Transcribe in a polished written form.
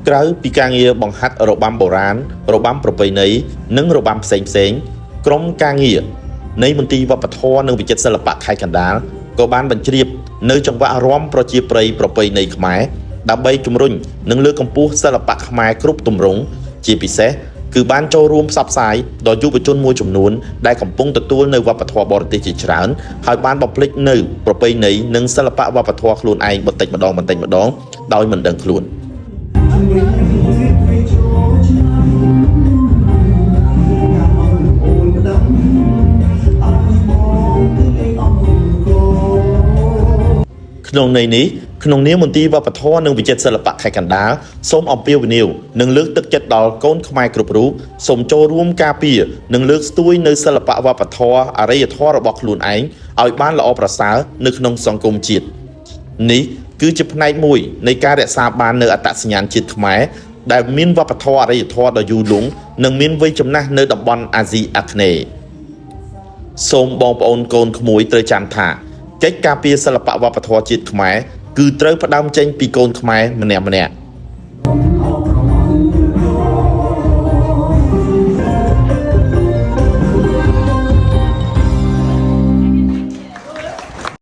ក្រៅពីការងារបង្ហាត់របាំបុរាណរបាំប្រពៃណីនិងរបាំផ្សេងៗក្រុមការងារនៃមន្ទីរវប្បធម៌និងវិចិត្រសិល្បៈខេត្តកណ្ដាលក៏បានបញ្ជ្រាបនៅចង្វាក់រាំប្រជាប្រិយប្រពៃណីខ្មែរដើម្បីជំរុញនិងលើកកម្ពស់សិល្បៈខ្មែរគ្រប់ទម្រង់ជាពិសេសគឺបានចូលរួមផ្សព្វផ្សាយដល់យុវជនមួយចំនួនដែលកំពុងទទួលនៅវប្បធម៌បរទេសជាច្រើនហើយបានបំភ្លេចនៅប្រពៃណីនិងសិល្បៈវប្បធម៌ខ្លួនឯងបន្តិចម្ដងដោយមិនដឹងខ្លួនក្នុងន័យនេះក្នុងនាមមន្ទីរវប្បធម៌និងវិចិត្រសិល្បៈខេត្តកណ្ដាលសូមអំពាវនាវនិងលើកទឹកចិត្តដល់កូនខ្មែរគ្រប់រូបសូមចូលរួមការពារនិងលើកស្ទួយនៅសិល្បៈវប្បធម៌អរិយធម៌របស់ខ្លួនឯងឲ្យបានល្អប្រសើរនៅក្នុងសង្គមជាតិនេះគឺជាផ្នែកមួយនៃការរក្សាបាននូវអត្តសញ្ញាណជាតិខ្មែរដែលមានវប្បធម៌អរិយធម៌ដ៏យូរលង់និងមានវ័យចំណាស់នៅតំបន់អាស៊ីអាគ្នេយ៍សូមបងប្អូនកូនក្មួយត្រូវចាំថាកិច្ចការពារសិល្បៈវប្បធម៌ជាតិខ្មែរគឺត្រូវផ្ដើមចេញពីកូនខ្មែរម្នាក់ៗ